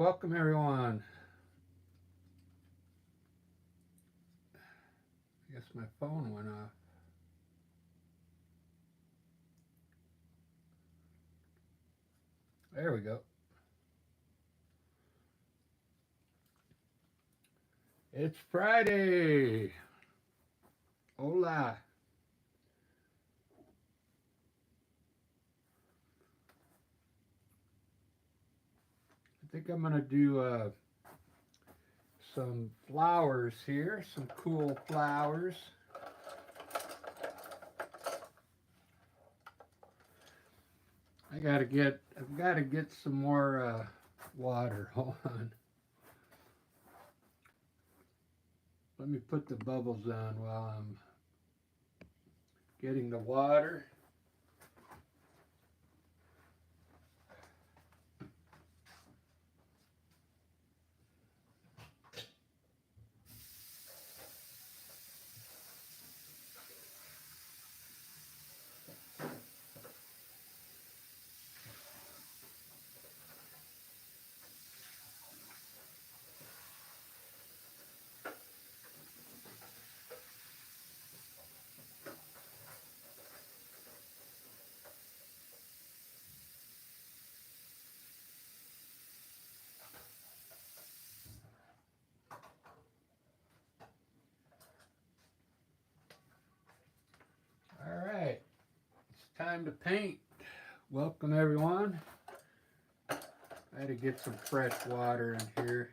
Welcome everyone. I guess my phone went off. There we go. It's Friday. Hola. I think I'm gonna do some flowers here, some cool flowers. I've gotta get some more water. Hold on. Let me put the bubbles on while I'm getting the water. All right, it's time to paint. Welcome everyone. I had to get some fresh water in here.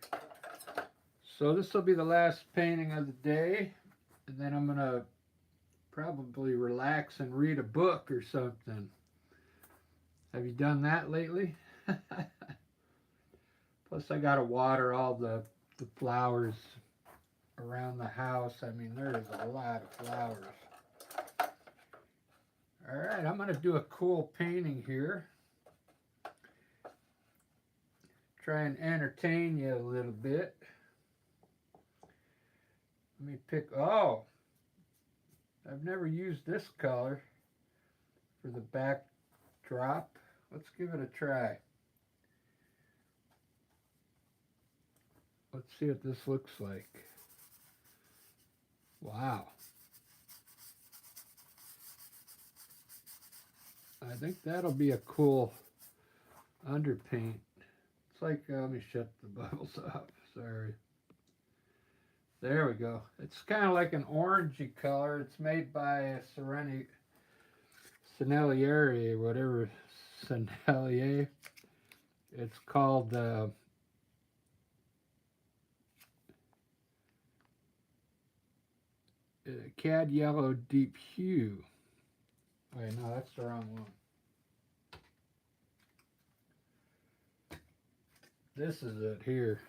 So this will be the last painting of the day, and then I'm gonna probably relax and read a book or something. Have you done that lately? Plus I gotta water all the flowers around the house. I mean, there is a lot of flowers. All right, I'm gonna do a cool painting here. Try and entertain you a little bit. Let me pick, oh, I've never used this color for the backdrop. Let's give it a try. Let's see what this looks like. Wow. I think that'll be a cool underpaint. It's like, let me shut the bubbles off. Sorry. There we go. It's kind of like an orangey color. It's made by Sennelier, whatever, Sennelier. It's called Cad Yellow Deep Hue. Wait, no, that's the wrong one. This is it here.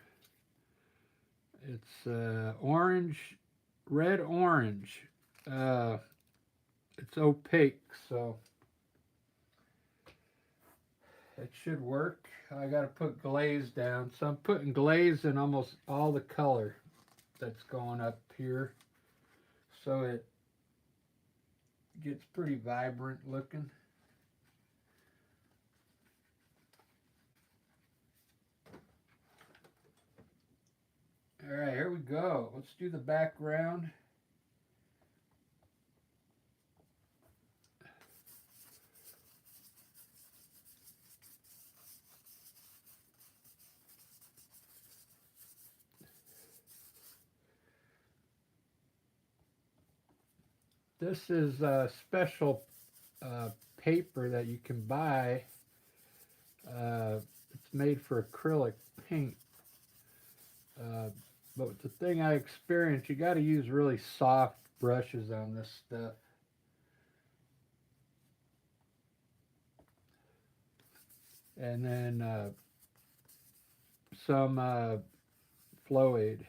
It's orange, red orange. It's opaque, so it should work. I got to put glaze down, so I'm putting glaze in almost all the color that's going up here, so it gets pretty vibrant looking. All right, here we go. Let's do the background. This is a special paper that you can buy. It's made for acrylic paint. Uh, but the thing I experienced, you got to use really soft brushes on this stuff. And then some flow aid.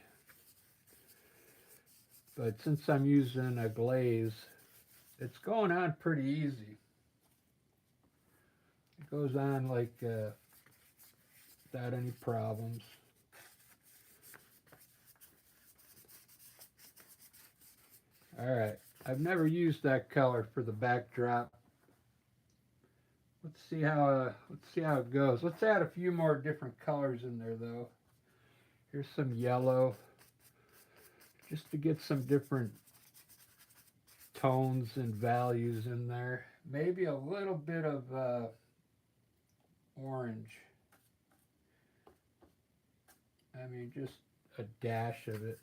But since I'm using a glaze, it's going on pretty easy. It goes on like without any problems. All right, I've never used that color for the backdrop, let's see how it goes. Let's add a few more different colors in there though. Here's some yellow, just to get some different tones and values in there. Maybe a little bit of orange. I mean, just a dash of it.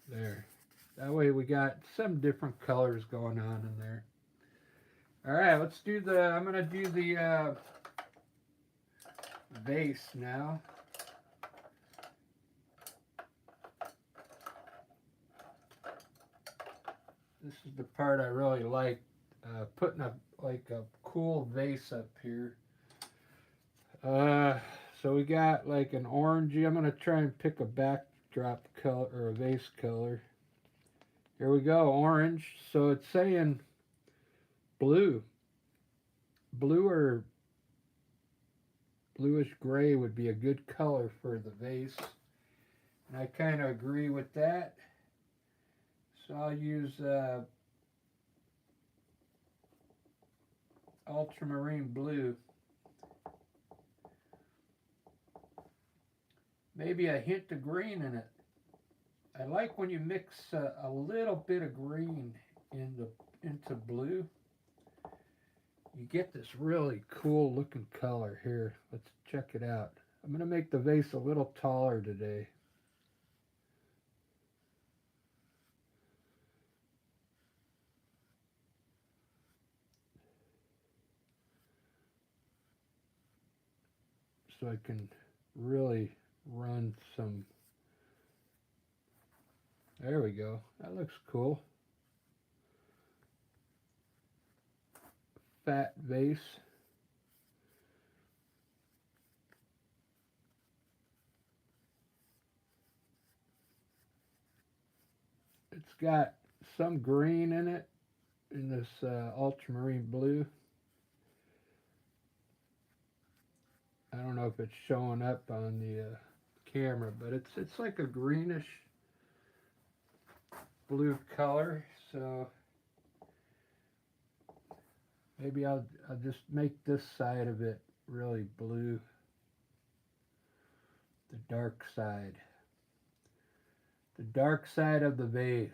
There. That way we got some different colors going on in there. All right, let's do I'm going to do the vase now. This is the part I really like, putting like a cool vase up here. So we got like an orangey. I'm going to try and pick a backdrop color or a vase color. Here we go, orange. So it's saying blue. Blue or bluish gray would be a good color for the vase. And I kind of agree with that. So I'll use ultramarine blue. Maybe a hint of green in it. I like when you mix a little bit of green into blue. You get this really cool looking color here. Let's check it out. I'm going to make the vase a little taller today. So I can really run some. There we go. That looks cool. Fat vase. It's got some green in it, in this ultramarine blue. I don't know if it's showing up on the camera, but it's like a greenish blue color. So maybe I'll just make this side of it really blue. The dark side. The dark side of the vase.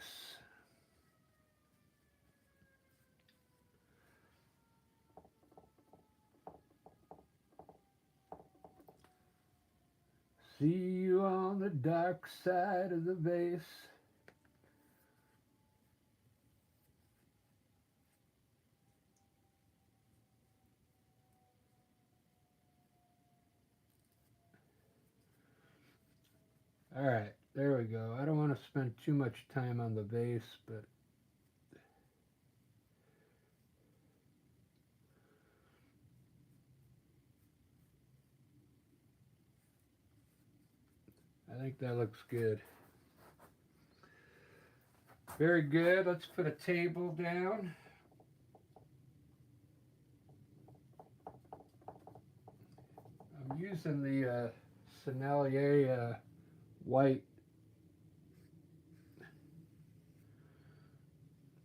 See you on the dark side of the vase. All right, there we go. I don't want to spend too much time on the vase, but I think that looks good. Very good. Let's put a table down. I'm using the Sennelier white.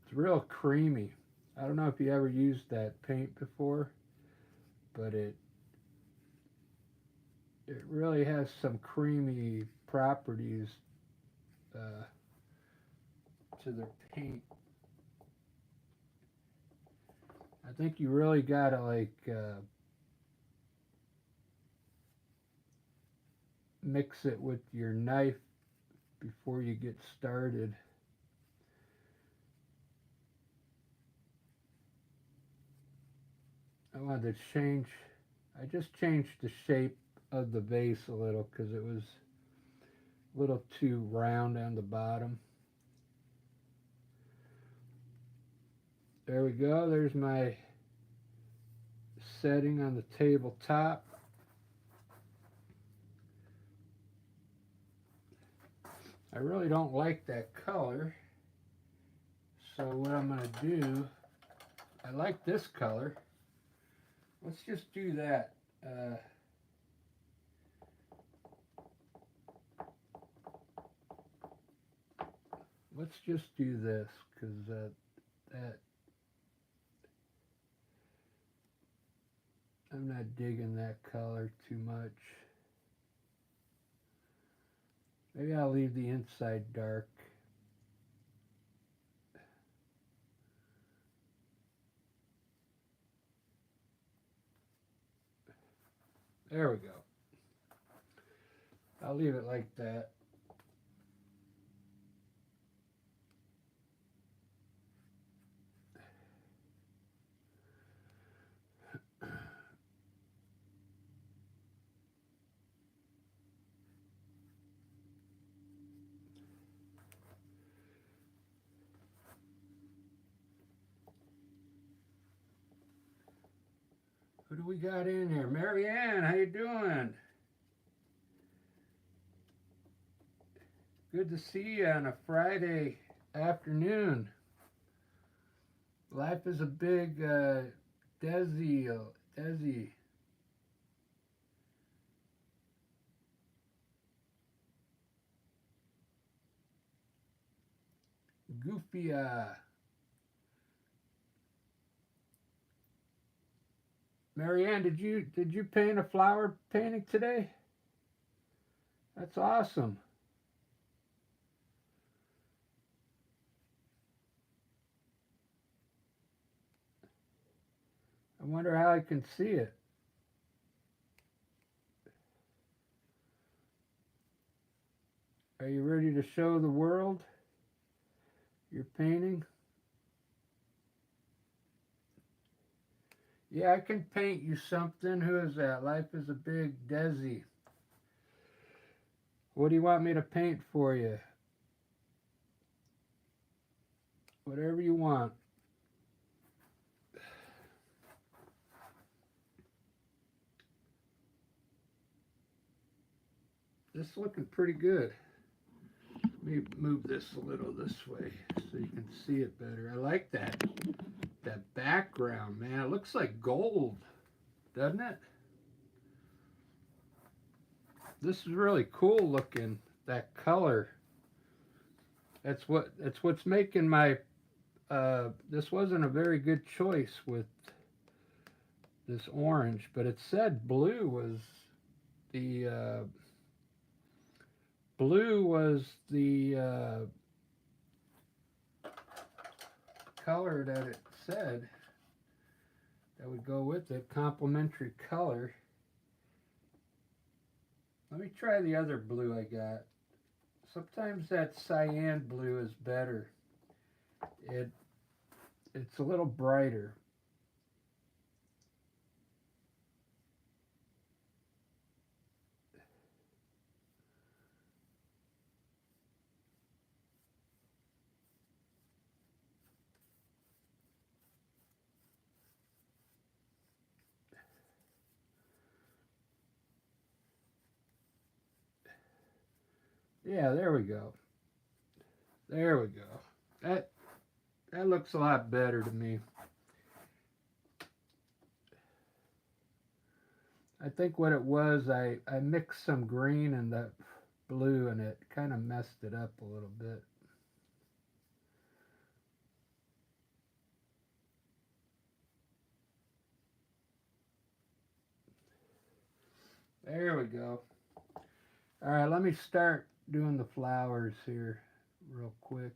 It's real creamy. I don't know if you ever used that paint before, but it really has some creamy properties to the paint. I think you really gotta like mix it with your knife before you get started. I wanted to change, I just changed the shape of the vase a little because it was a little too round on the bottom. There we go. There's my setting on the tabletop. I really don't like that color. So what I'm going to do, I like this color. Let's just do that. let's just do this because that I'm not digging that color too much. Maybe I'll leave the inside dark. There we go. I'll leave it like that. Who do we got in here? Marianne, how you doing? Good to see you on a Friday afternoon. Life is a big Desi. Goofy. Marianne, did you paint a flower painting today? That's awesome. I wonder how I can see it. Are you ready to show the world your painting? Yeah, I can paint you something. Who is that? Life is a big Desi. What do you want me to paint for you? Whatever you want. This is looking pretty good. Let me move this a little this way so you can see it better. I like that background, man. It looks like gold, doesn't it? This is really cool looking. That color. That's what's making my this wasn't a very good choice with this orange, but it said the blue was the color that it said that would go with it, complementary color. Let me try the other blue I got. Sometimes that cyan blue is better. It's a little brighter. Yeah, there we go. There we go. That looks a lot better to me. I think what it was, I mixed some green and the blue and it kind of messed it up a little bit. There we go. All right, let me start doing the flowers here real quick.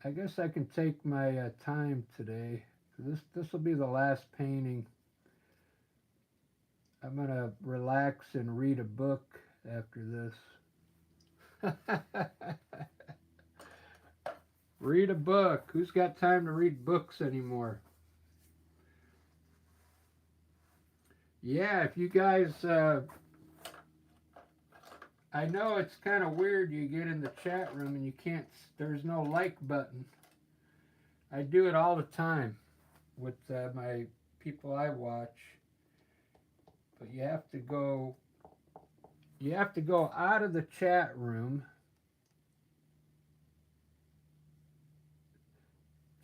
I guess I can take my time today. This will be the last painting. I'm gonna relax and read a book after this. Read a book. Who's got time to read books anymore? Yeah, if you guys, I know it's kind of weird. You get in the chat room and you can't. There's no like button. I do it all the time with my people I watch. But you have to go. You have to go out of the chat room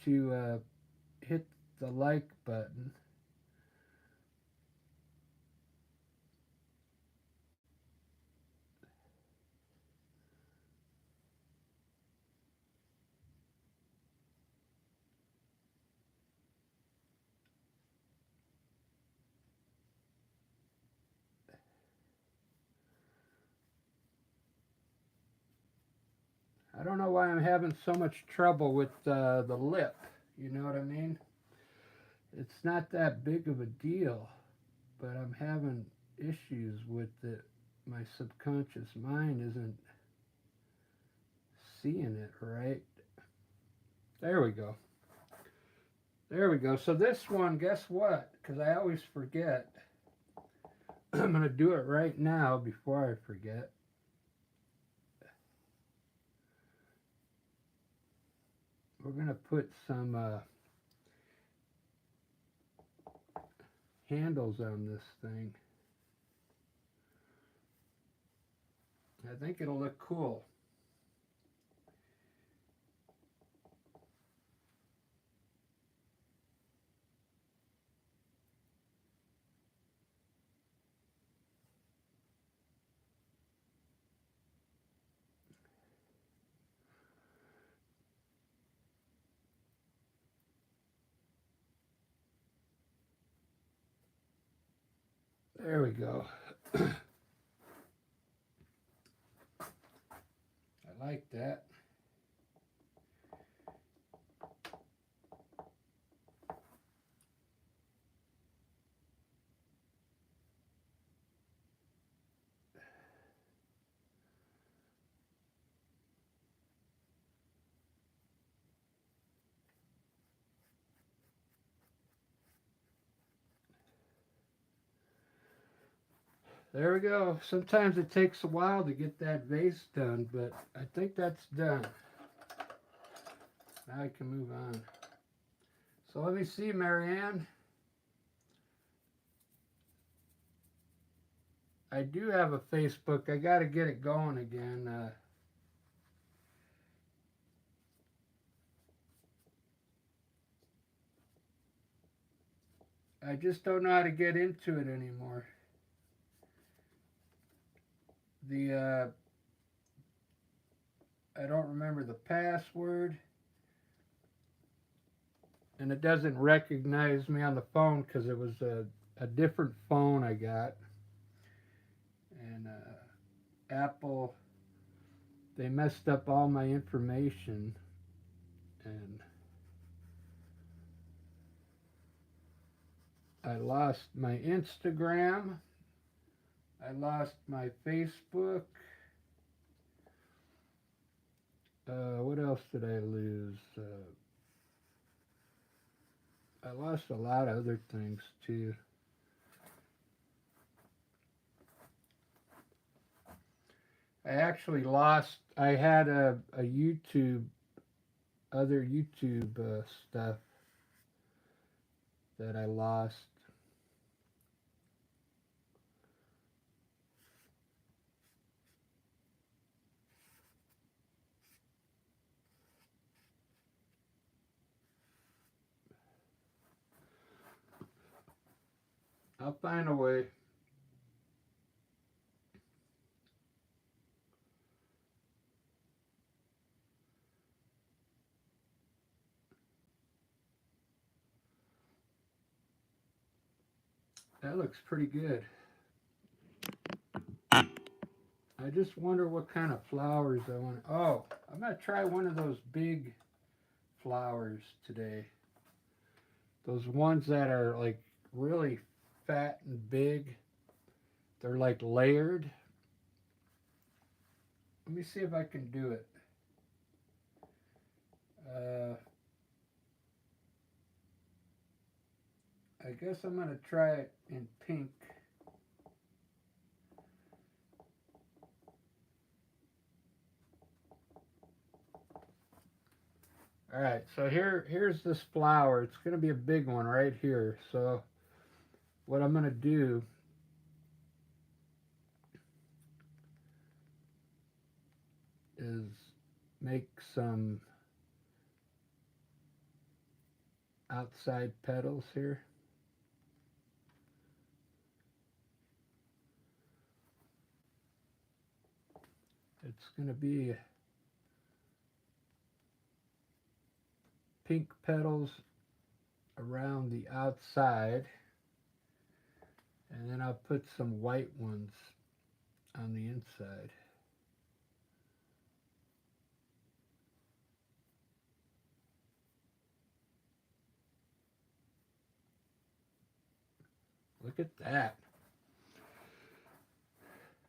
to hit the like button. don't know why I'm having so much trouble with the lip. You know what I mean? It's not that big of a deal, but I'm having issues with it. My subconscious mind isn't seeing it right. There we go. There we go. So this one, guess what? Because I always forget. I'm going to do it right now before I forget. We're going to put some handles on this thing. I think it'll look cool. There we go. I like that. There we go. Sometimes it takes a while to get that vase done, but I think that's done. Now I can move on. So let me see, Marianne. I do have a Facebook. I got to get it going again. I just don't know how to get into it anymore. I don't remember the password, and it doesn't recognize me on the phone because it was a different phone I got, and Apple, they messed up all my information, and I lost my Instagram, I lost my Facebook. What else did I lose? I lost a lot of other things too. I actually lost, I had a YouTube, other YouTube stuff that I lost. I'll find a way. That looks pretty good. I just wonder what kind of flowers I want. Oh, I'm going to try one of those big flowers today. Those ones that are like really fat and big. They're like layered. Let me see if I can do it. I guess I'm going to try it in pink. All right, so here's this flower. It's going to be a big one right here. So what I'm going to do is make some outside petals here. It's going to be pink petals around the outside, and then I'll put some white ones on the inside. look at that.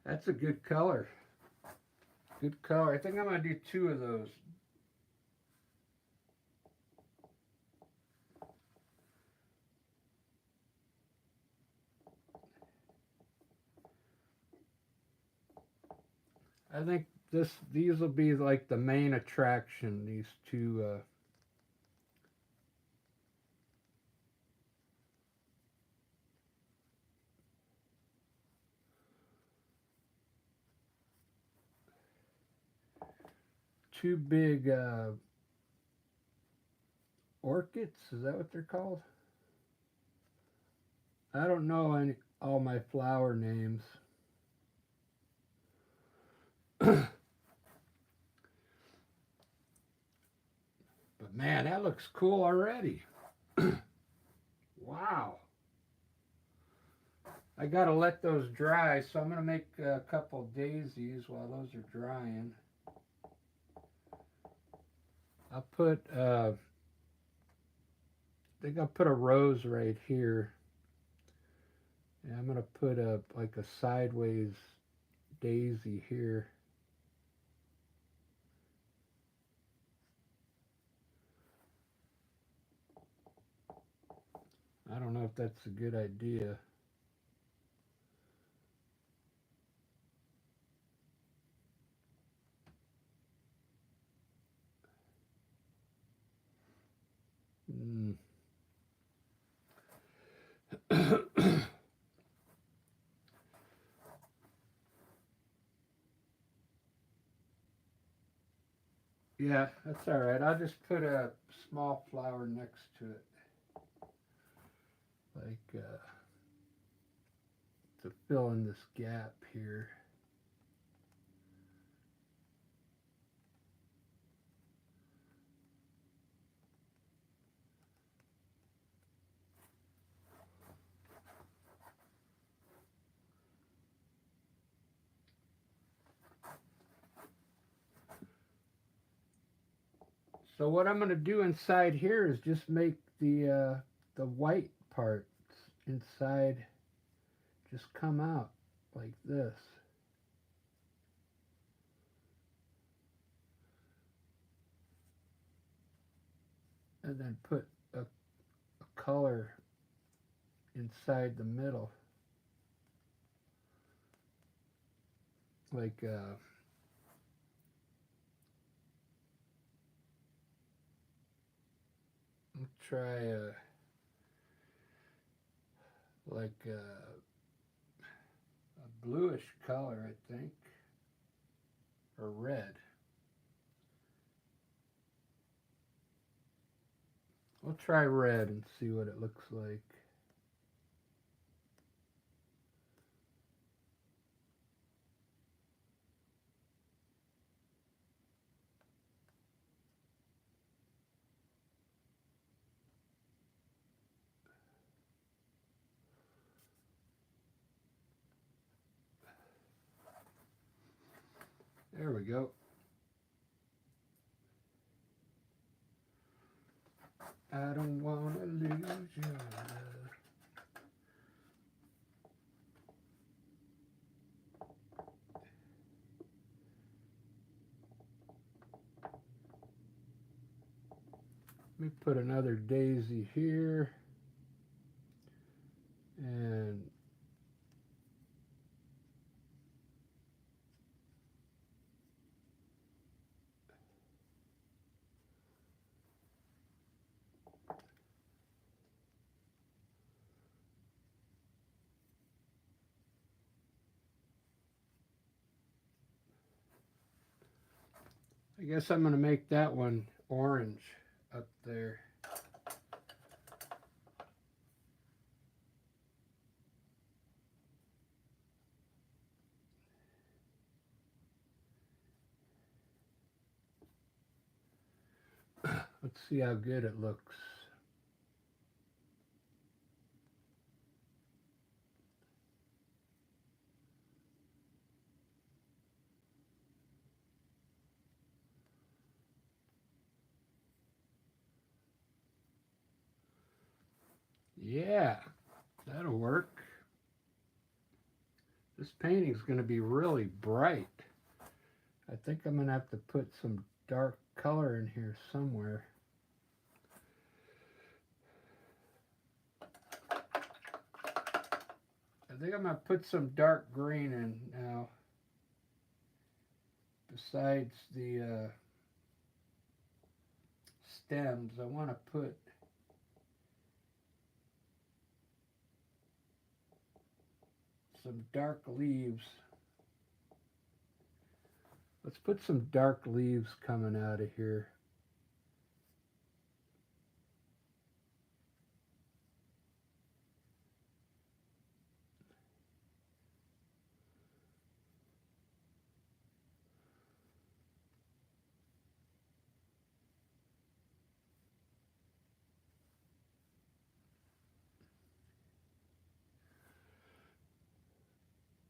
That's a good color. Good color. I think I'm going to do 2 of those. I think these will be like the main attraction, these 2 2 big orchids. Is that what they're called? I don't know all my flower names. But man, that looks cool already. Wow. I gotta let those dry, so I'm gonna make a couple daisies while those are drying. I'll put, I think I'll put a rose right here. And I'm gonna put like a sideways daisy here. I don't know if that's a good idea. Mm. Yeah, that's all right. I'll just put a small flower next to it, like to fill in this gap here. So what I'm going to do inside here is just make the white parts inside just come out like this. And then put a color inside the middle. Like I'll try like a bluish color, I think, or red. We'll try red and see what it looks like. There we go. I don't want to lose your love. Let me put another daisy here. And I guess I'm going to make that one orange up there. Let's see how good it looks. Yeah, that'll work. This painting is going to be really bright. I think I'm going to have to put some dark color in here somewhere. I think I'm going to put some dark green in now. Besides the stems, I want to put some dark leaves. Let's put some dark leaves coming out of here.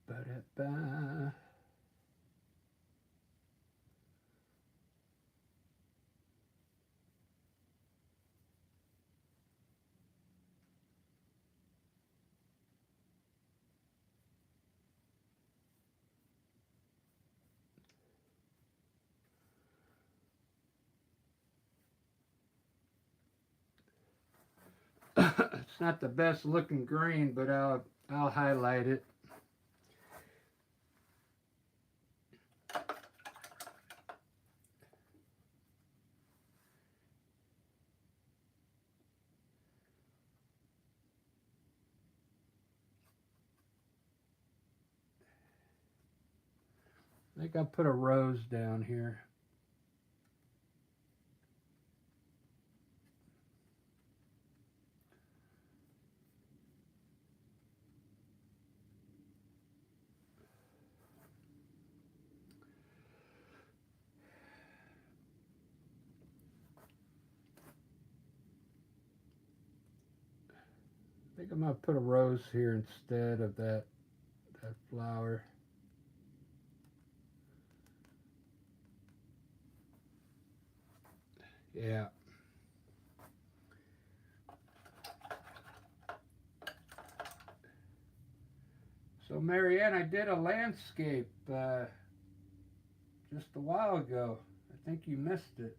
Ba-da-ba. It's not the best looking green, but I'll highlight it. I think I'll put a rose down here. I think I'm going to put a rose here instead of that flower. Yeah. So Marianne, I did a landscape just a while ago. I think you missed it.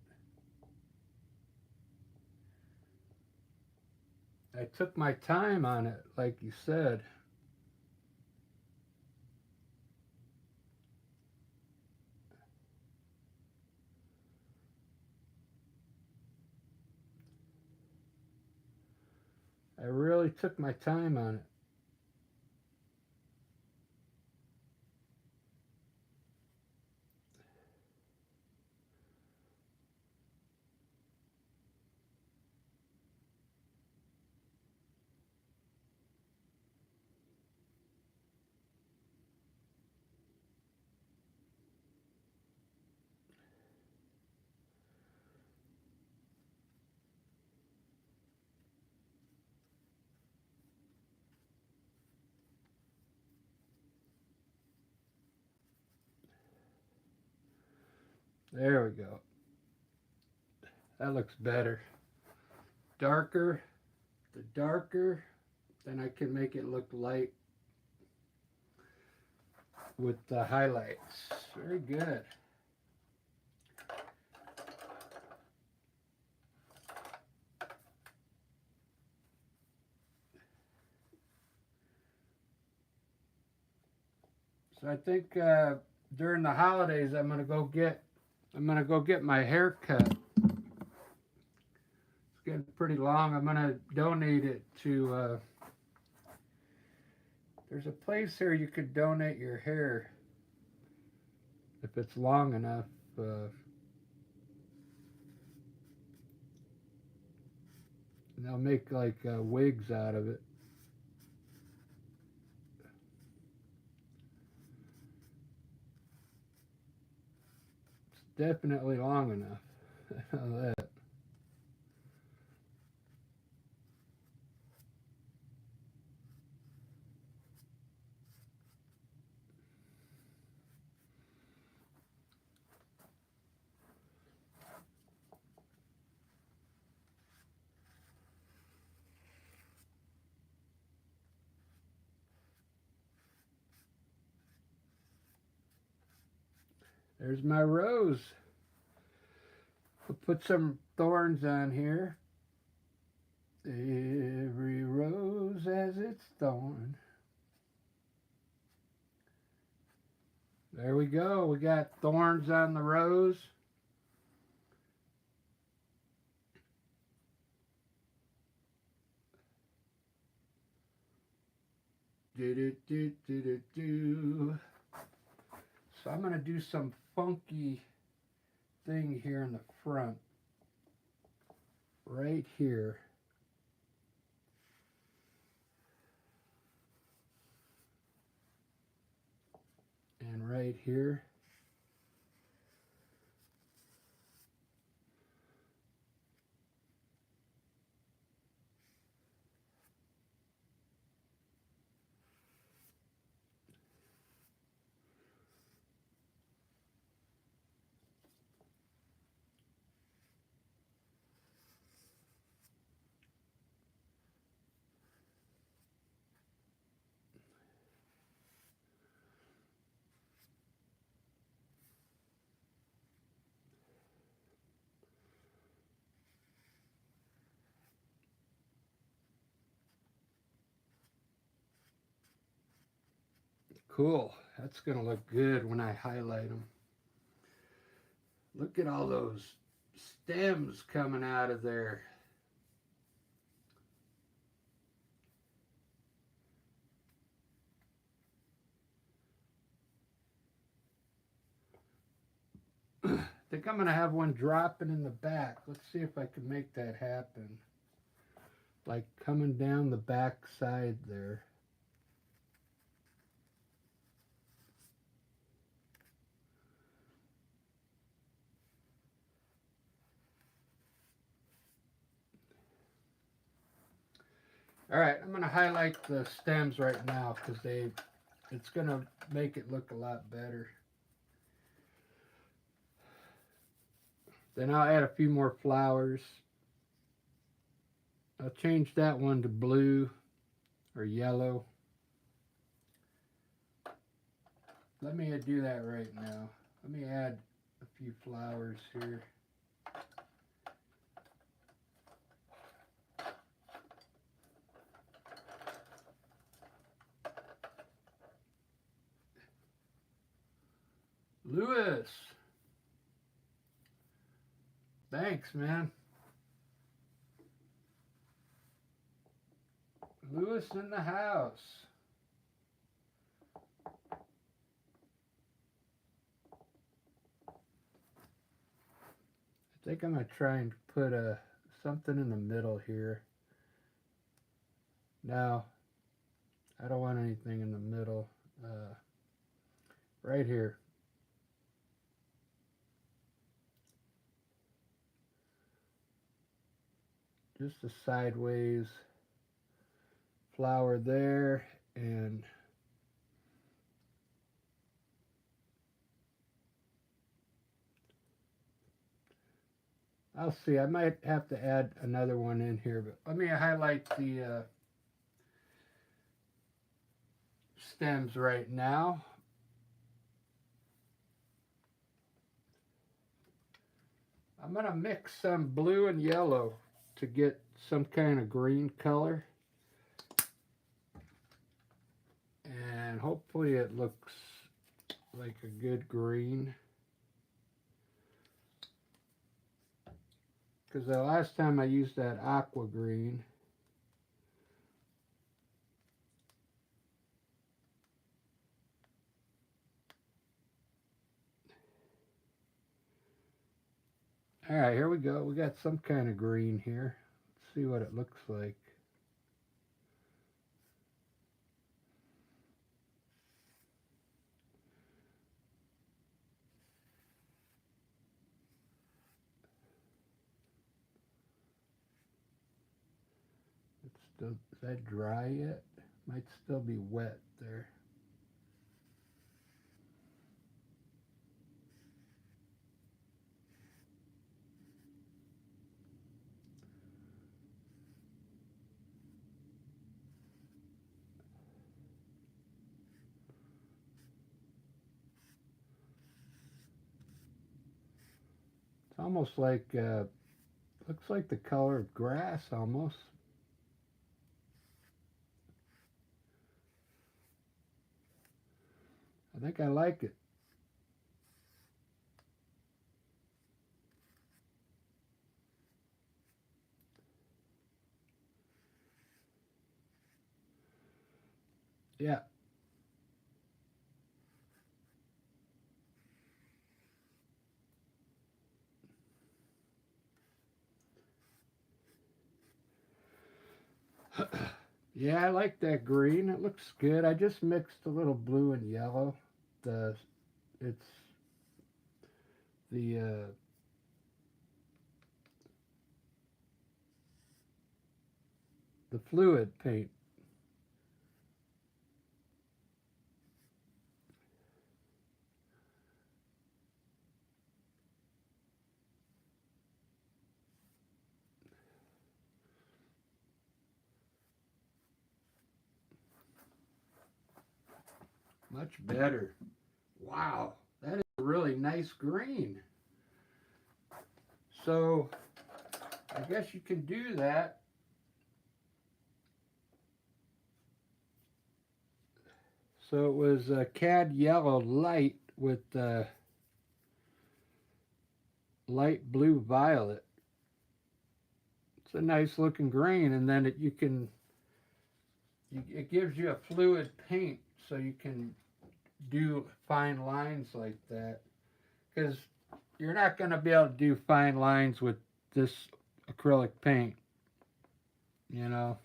I took my time on it, like you said. I really took my time on it. There we go. That looks better. Darker, the darker, then I can make it look light with the highlights. Very good. So I think during the holidays I'm gonna go get my hair cut. It's getting pretty long. I'm gonna donate it to. There's a place here you could donate your hair if it's long enough. And they'll make like wigs out of it. It's definitely long enough. I know that. There's my rose. We'll put some thorns on here. Every rose has its thorn. There we go. We got thorns on the rose. Do. So I'm going to do some funky thing here in the front. Right here. And right here. Cool. That's going to look good when I highlight them. Look at all those stems coming out of there. I think I'm going to have one dropping in the back. Let's see if I can make that happen. Like coming down the back side there. All right, I'm going to highlight the stems right now because it's going to make it look a lot better. Then I'll add a few more flowers. I'll change that one to blue or yellow. Let me do that right now. Let me add a few flowers here. Lewis. Thanks, man. Lewis in the house. I think I'm going to try and put something in the middle here. No, I don't want anything in the middle. Right here. Just a sideways flower there, and I'll see. I might have to add another one in here, but let me highlight the stems right now. I'm going to mix some blue and yellow to get some kind of green color. And hopefully it looks like a good green. Because the last time I used that aqua green, all right, here we go. We got some kind of green here. Let's see what it looks like. It's still, is that dry yet? Might still be wet there. almost like, looks like the color of grass almost. I think I like it. Yeah. Yeah, I like that green. It looks good. I just mixed a little blue and yellow. The it's the the fluid paint. Much better. Wow, that is a really nice green. So I guess you can do that. So it was cad yellow light with light blue violet. It's a nice looking green, and then it gives you a fluid paint, so you can do fine lines like that. Because you're not going to be able to do fine lines with this acrylic paint, you know.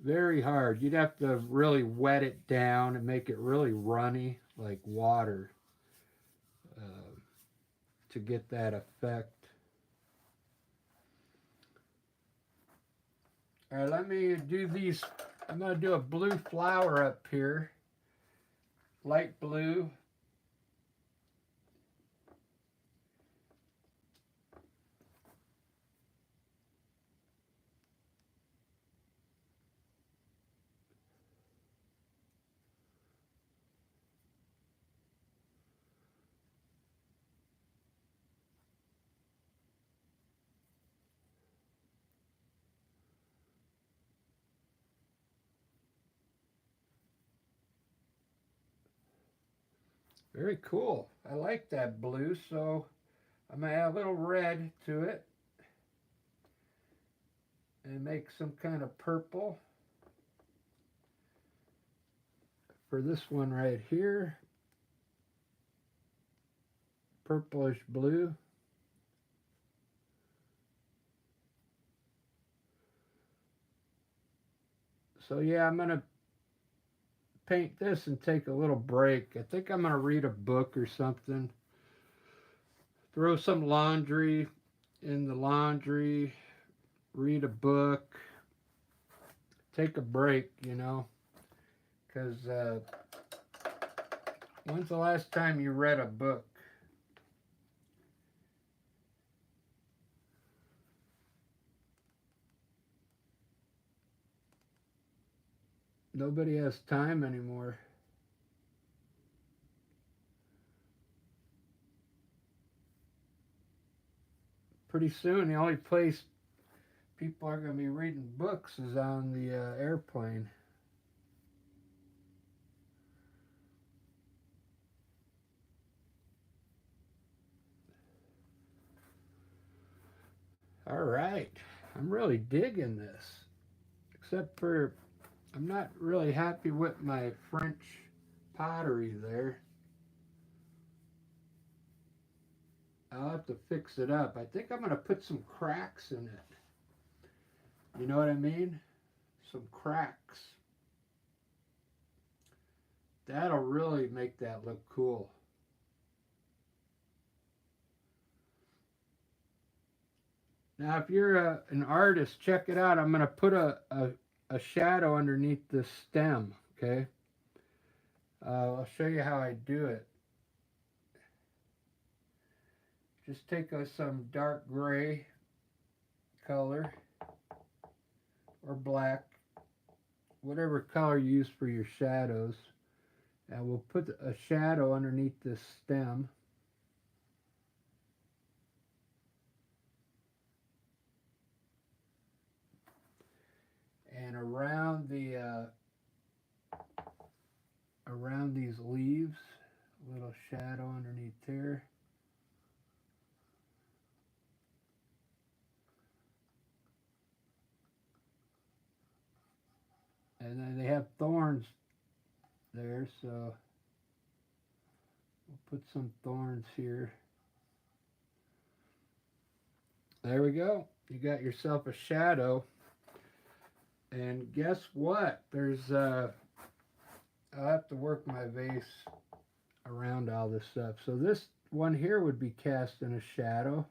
Very hard. You'd have to really wet it down and make it really runny, like water, uh, to get that effect. All right, let me do these. I'm going to do a blue flower up here, light blue. Very cool. I like that blue, so I'm going to add a little red to it and make some kind of purple for this one right here. Purplish blue. So yeah, I'm going to paint this and take a little break. I think I'm going to read a book or something. Throw some laundry in the laundry, read a book, take a break, you know, because when's the last time you read a book? Nobody has time anymore. Pretty soon, the only place people are going to be reading books is on the airplane. All right. I'm really digging this. Except for I'm not really happy with my French pottery there. I'll have to fix it up. I think I'm going to put some cracks in it. You know what I mean? Some cracks. That'll really make that look cool. Now, if you're an artist, check it out. I'm going to put a shadow underneath this stem, okay? I'll show you how I do it. Just take some dark gray color or black, whatever color you use for your shadows. And we'll put a shadow underneath this stem. around these leaves. A little shadow underneath there. And then they have thorns there, so we'll put some thorns here. There we go. You got yourself a shadow. And guess what? I'll have to work my vase around all this stuff. So this one here would be cast in a shadow.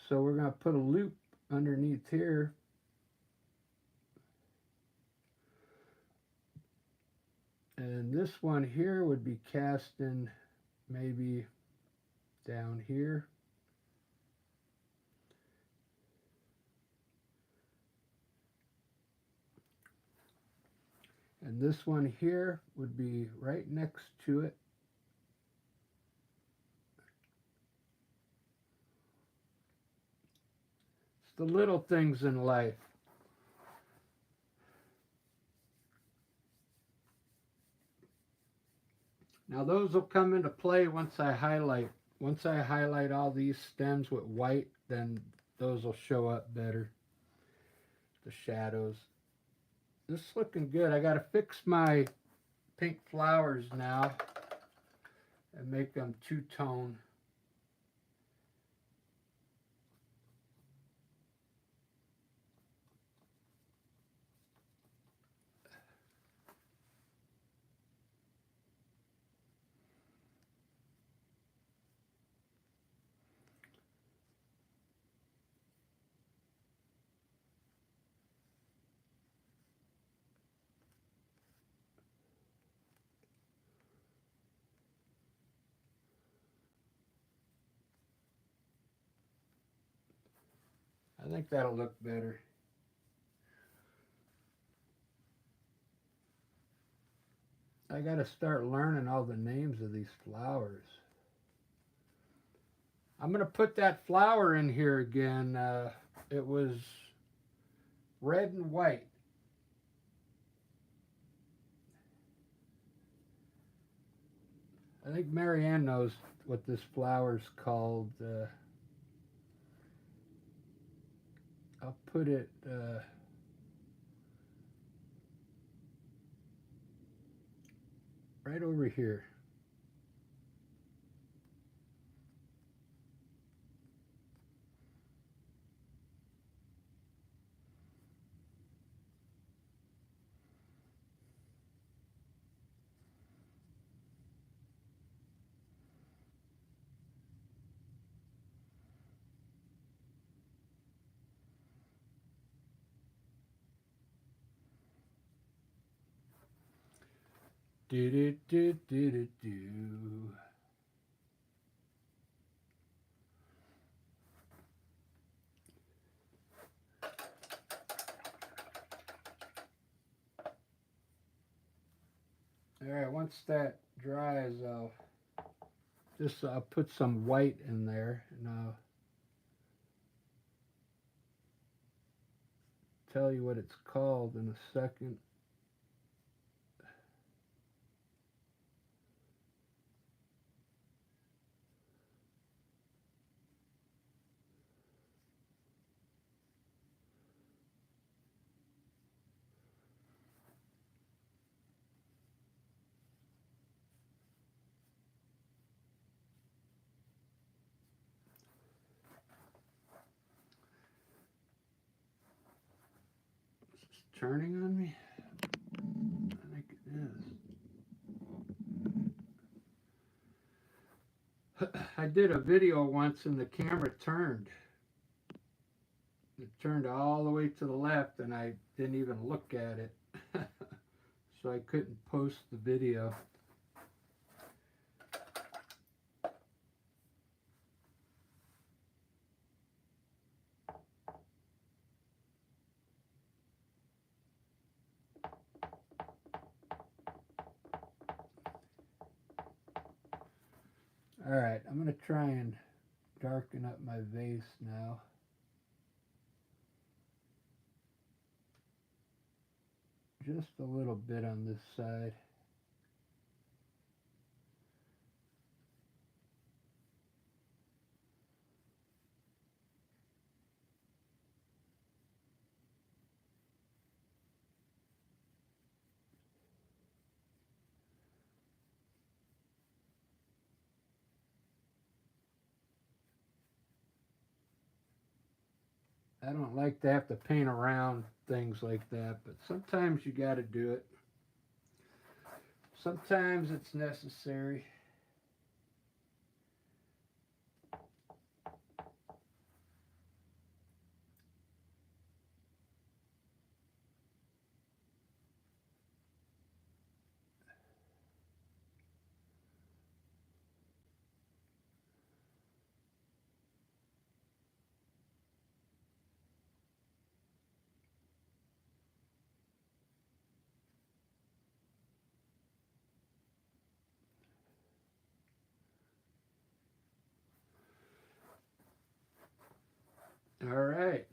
So we're going to put a loop underneath here. And this one here would be cast in maybe down here. And this one here would be right next to it. It's the little things in life. Now those will come into play once I highlight. Once I highlight all these stems with white, then those will show up better. The shadows. This is looking good. I got to fix my pink flowers now and make them two-tone. I think that'll look better. I got to start learning all the names of these flowers. I'm going to put that flower in here again. It was red and white. I think Marianne knows what this flower's called. I'll put it right over here. Do do do do do do. All right, once that dries, I'll put some white in there, and I'll tell you what it's called in a second. Is this turning on me? I think it is. I did a video once and the camera turned. It turned all the way to the left and I didn't even look at it. So I couldn't post the video. All right, I'm going to try and darken up my vase now. Just a little bit on this side. I don't like to have to paint around things like that, but sometimes you got to do it. Sometimes it's necessary. All right.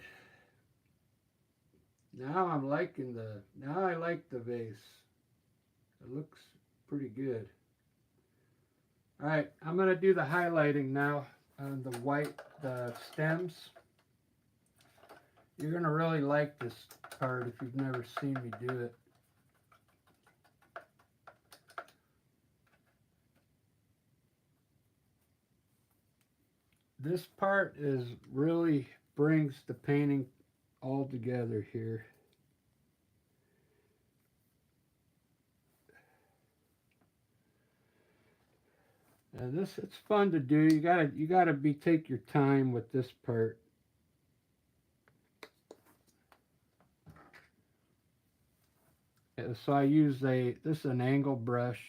Now I like the vase. It looks pretty good. All right, I'm going to do the highlighting now on the stems. You're going to really like this part if you've never seen me do it. This part really brings the painting all together here. And it's fun to do. You gotta take your time with this part. So I use this is an angle brush.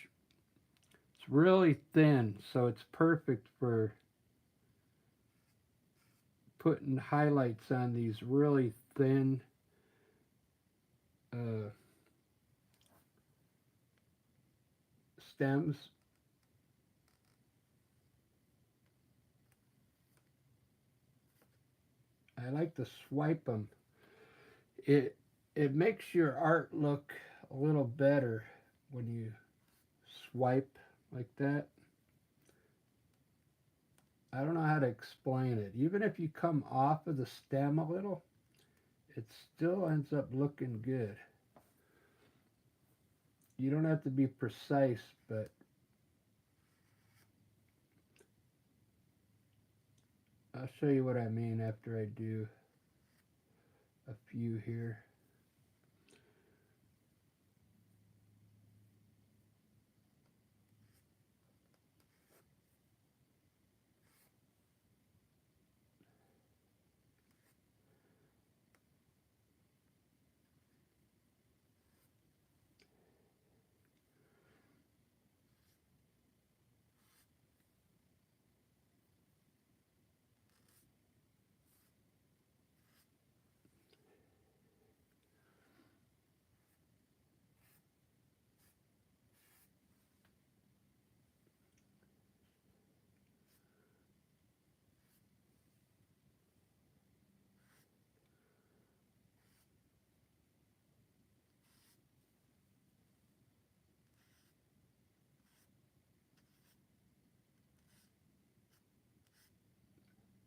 It's really thin, so it's perfect for putting highlights on these really thin stems. I like to swipe them. It makes your art look a little better when you swipe like that. I don't know how to explain it. Even if you come off of the stem a little, it still ends up looking good. You don't have to be precise, but I'll show you what I mean after I do a few here.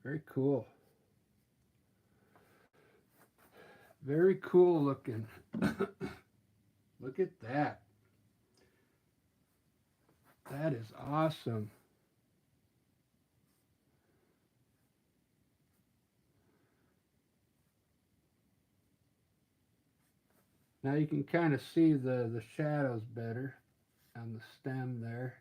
Very cool. Very cool looking. Look at that. That is awesome. Now you can kind of see the shadows better on the stem there.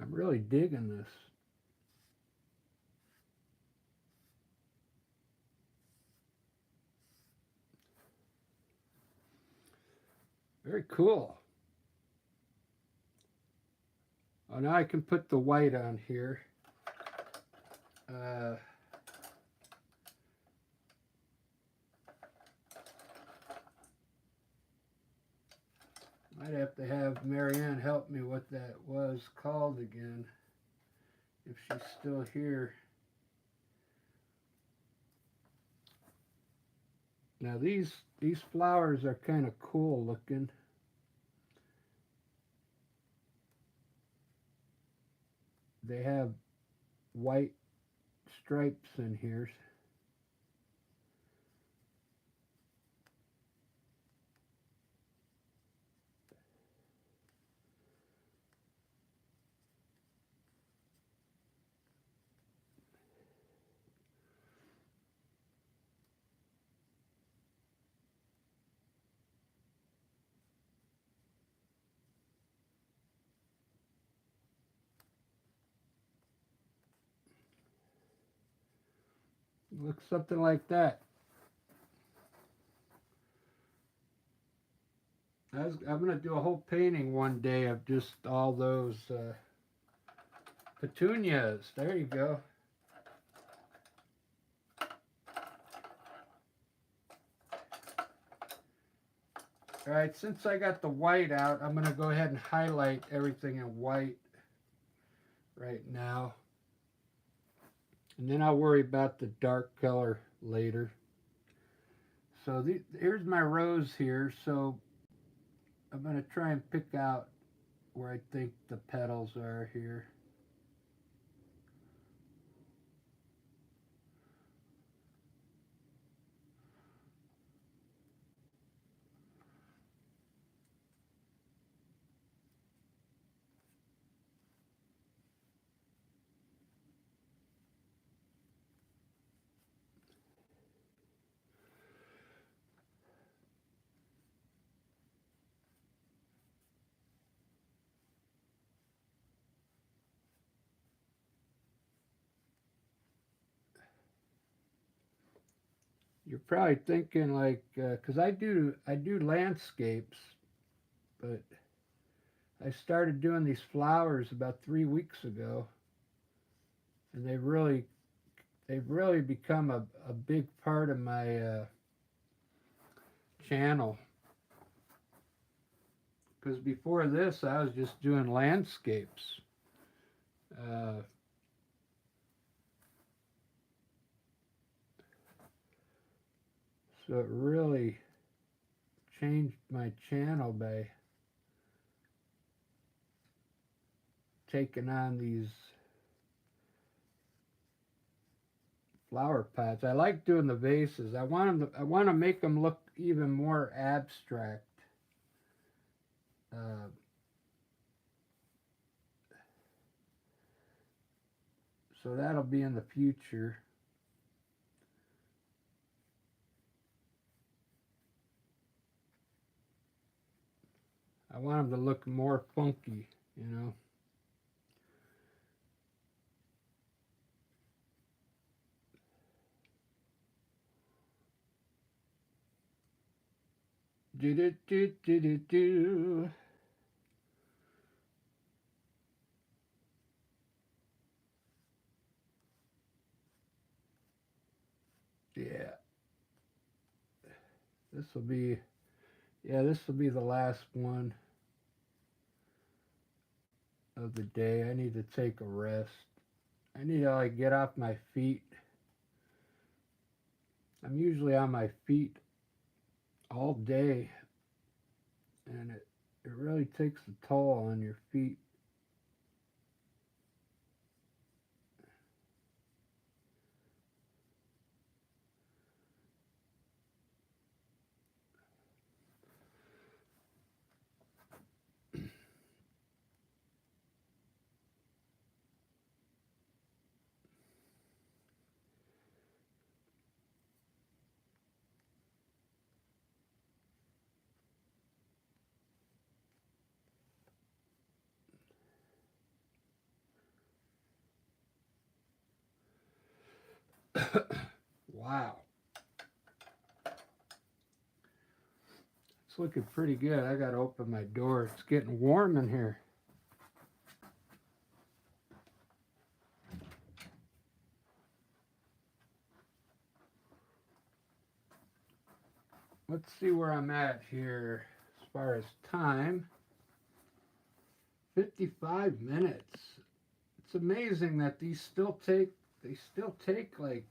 I'm really digging this. Very cool. Oh, now I can put the white on here. Uh, Might have to have Marianne help me what that was called again, if she's still here. Now these flowers are kind of cool looking. they have white stripes in here. Looks something like that. I'm going to do a whole painting one day of just all those petunias. There you go. All right, since I got the white out, I'm going to go ahead and highlight everything in white right now. And then I'll worry about the dark color later. So here's my rose here. So I'm going to try and pick out where I think the petals are here. You're probably thinking like, because I do landscapes, but I started doing these flowers about 3 weeks ago, and they've really become a big part of my channel. Because before this, I was just doing landscapes. Uh, so it really changed my channel by taking on these flower pots. I like doing the vases. I want to make them look even more abstract. Uh, so that'll be in the future. I want them to look more funky, you know. Do do do do do do. Yeah, this will be. Yeah, this will be the last one of the day. I need to take a rest. I need to like get off my feet. I'm usually on my feet all day, and it really takes a toll on your feet. Wow, it's looking pretty good. I gotta open my door. It's getting warm in here. Let's see where I'm at here as far as time. 55 minutes. It's amazing that they still take like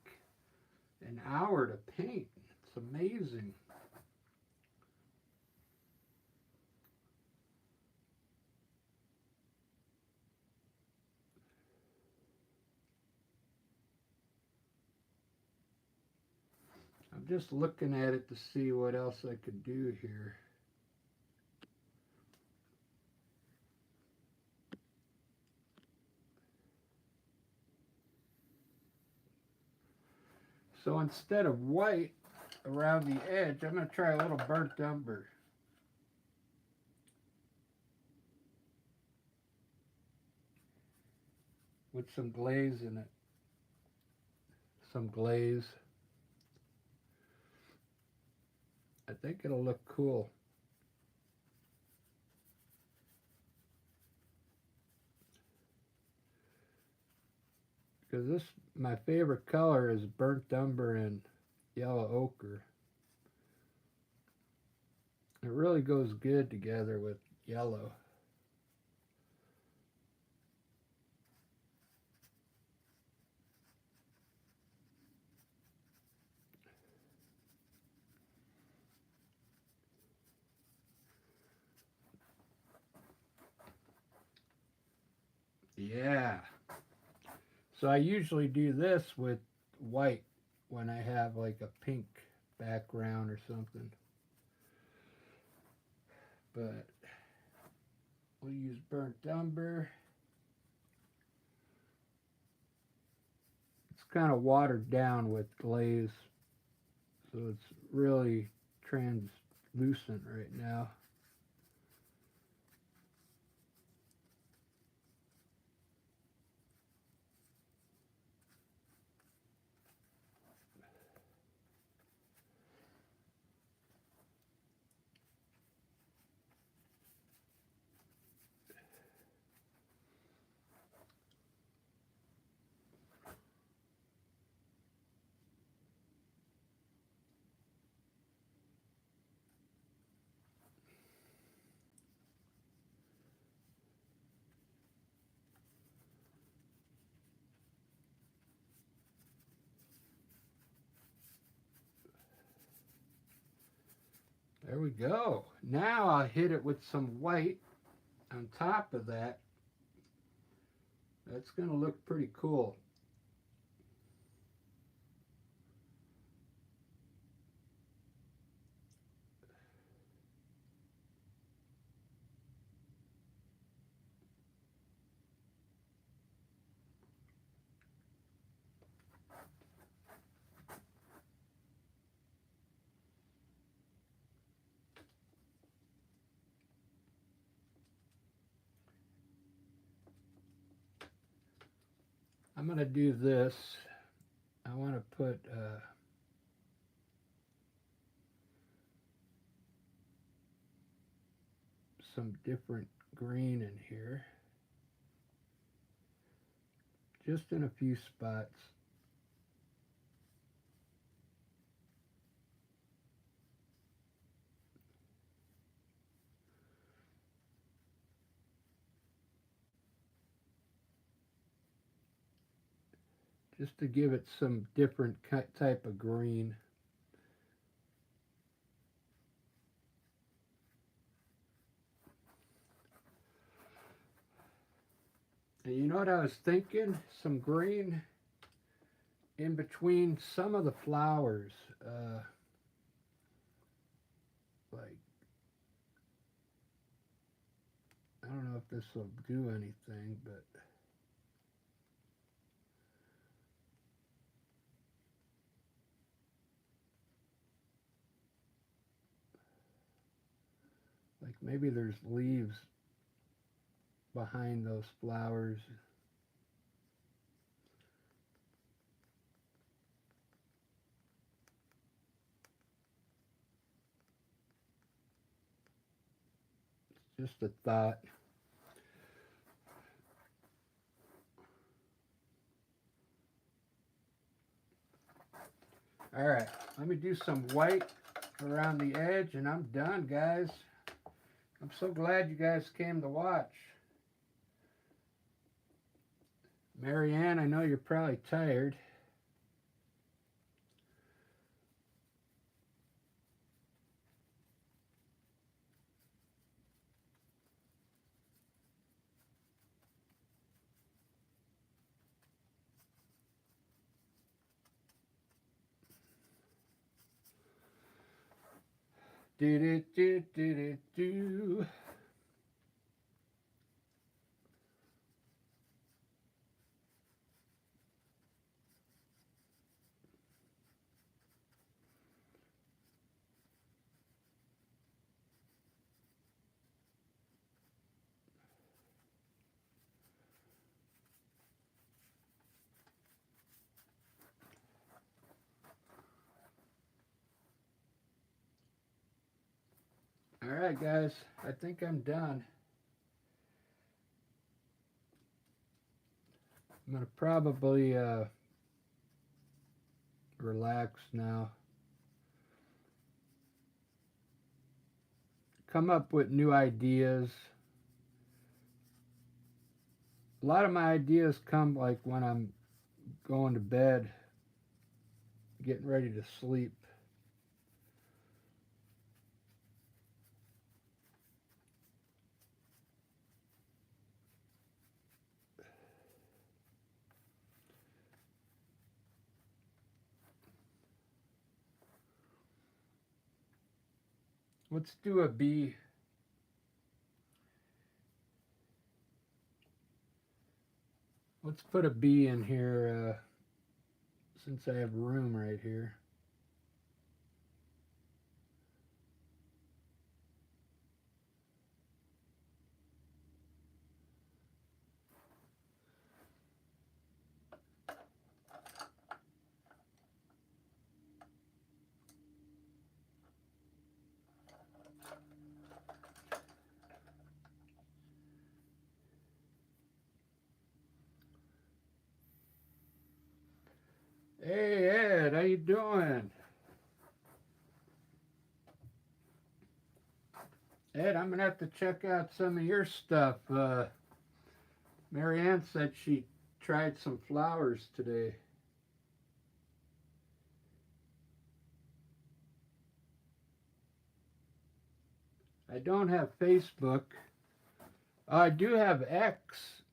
an hour to paint. It's amazing. just looking at it to see what else I could do here. So instead of white around the edge, I'm going to try a little burnt umber. With some glaze in it. Some glaze. I think it'll look cool. Because this, my favorite color is burnt umber and yellow ochre. It really goes good together with yellow. Yeah. So I usually do this with white when I have like a pink background or something. But we'll use burnt umber. It's kind of watered down with glaze, so it's really translucent right now. There we go. Now I'll hit it with some white on top of that. That's going to look pretty cool. I'm going to do this. I want to put some different green in here. Just in a few spots. Just to give it some different type of green. And you know what I was thinking? Some green in between some of the flowers. Like, I don't know if this will do anything, but like maybe there's leaves behind those flowers. It's just a thought. All right, let me do some white around the edge and I'm done, guys. I'm so glad you guys came to watch. Marianne, I know you're probably tired. Do do do do do do. All right, guys, I think I'm done. I'm gonna probably relax now. Come up with new ideas. A lot of my ideas come like when I'm going to bed, getting ready to sleep. Let's do a bee. Let's put a bee in here since I have room right here. Hey Ed, how you doing? Ed, I'm gonna have to check out some of your stuff. Marianne said she tried some flowers today. I don't have Facebook. I do have X.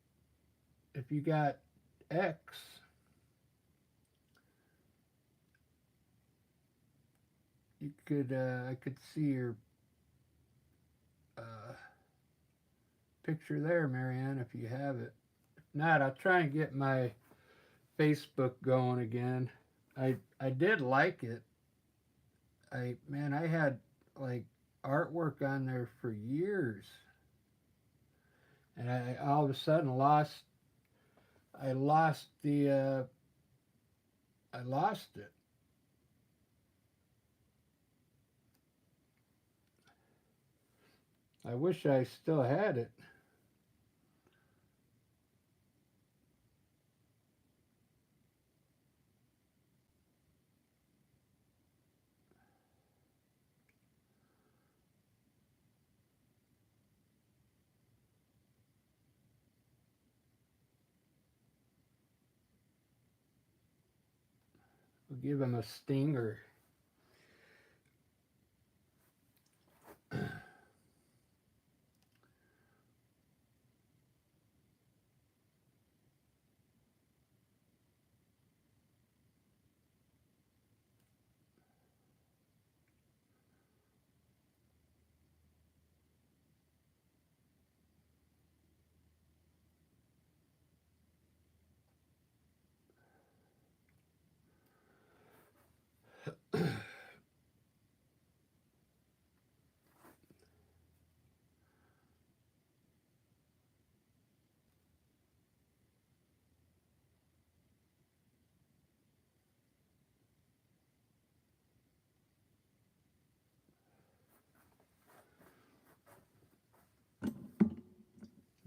If you got X, you could I could see your uh, picture there, Marianne, if you have it. If not, I'll try and get my Facebook going again. I did like it. I had like artwork on there for years, and I all of a sudden lost. I lost the. I lost it. I wish I still had it. We'll give him a stinger.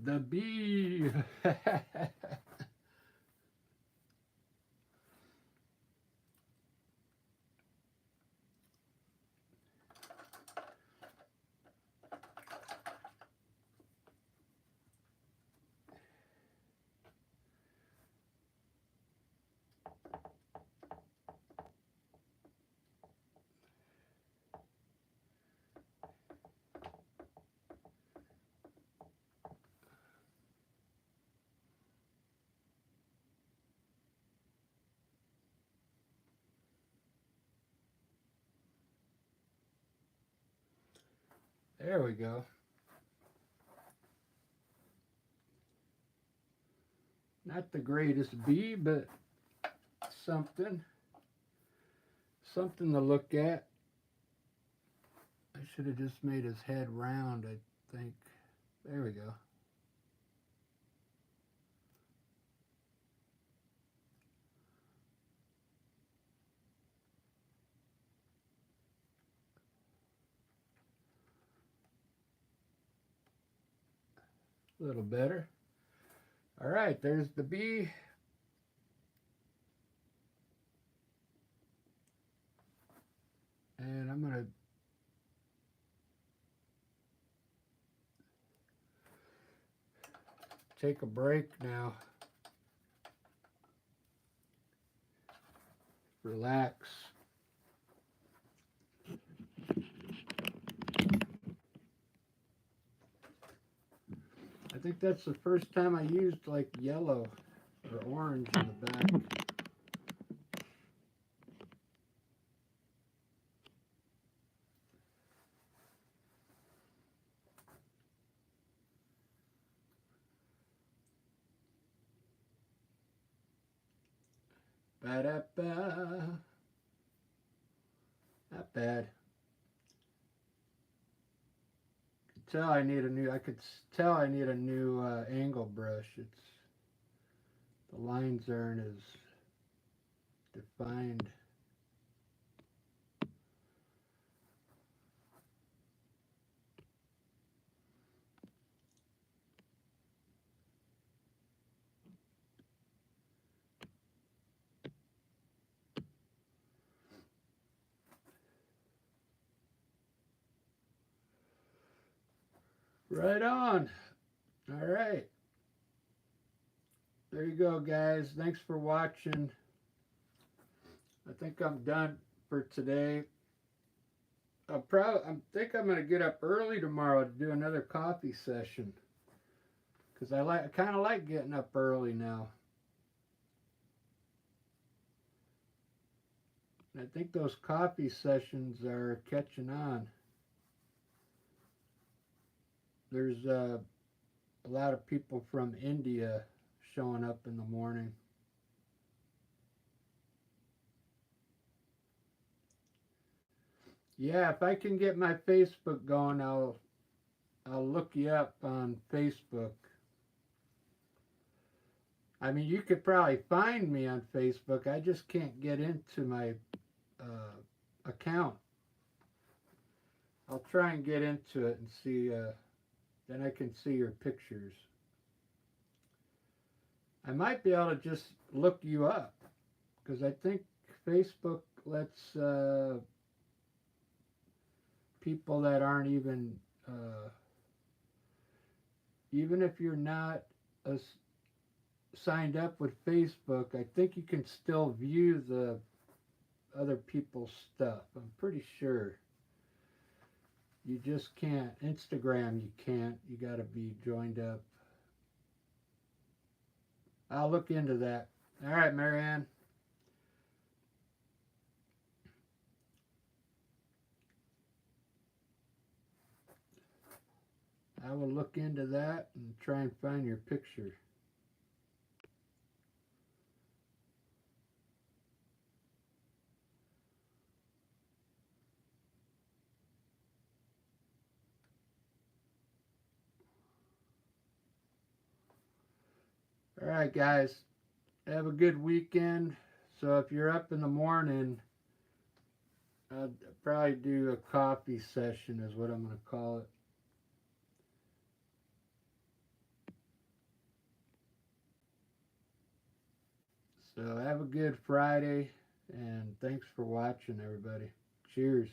The bee. There we go. Not the greatest bee, but something. Something to look at. I should have just made his head round, I think. There we go. A little better. All right, there's the bee. And I'm going to take a break now. Relax. I think that's the first time I used like yellow or orange in the back. Ba-da-ba. Not bad. I could tell I need a new angle brush. The lines aren't as defined. Right on. All right. There you go, guys. Thanks for watching. I think I'm done for today. I think I'm gonna get up early tomorrow to do another coffee session because I kind of like getting up early now. I think those coffee sessions are catching on. There's a lot of people from India showing up in the morning. Yeah, if I can get my Facebook going, I'll look you up on Facebook. I mean, you could probably find me on Facebook. I just can't get into my account. I'll try and get into it and see. Then I can see your pictures. I might be able to just look you up because I think Facebook lets people that aren't even if you're not signed up with Facebook, I think you can still view the other people's stuff. I'm pretty sure. You just can't. Instagram, you can't. You got to be joined up. I'll look into that. All right, Marianne. I will look into that and try and find your picture. All right, guys. Have a good weekend. So if you're up in the morning, I'll probably do a coffee session is what I'm going to call it. So have a good Friday, and thanks for watching, everybody. Cheers.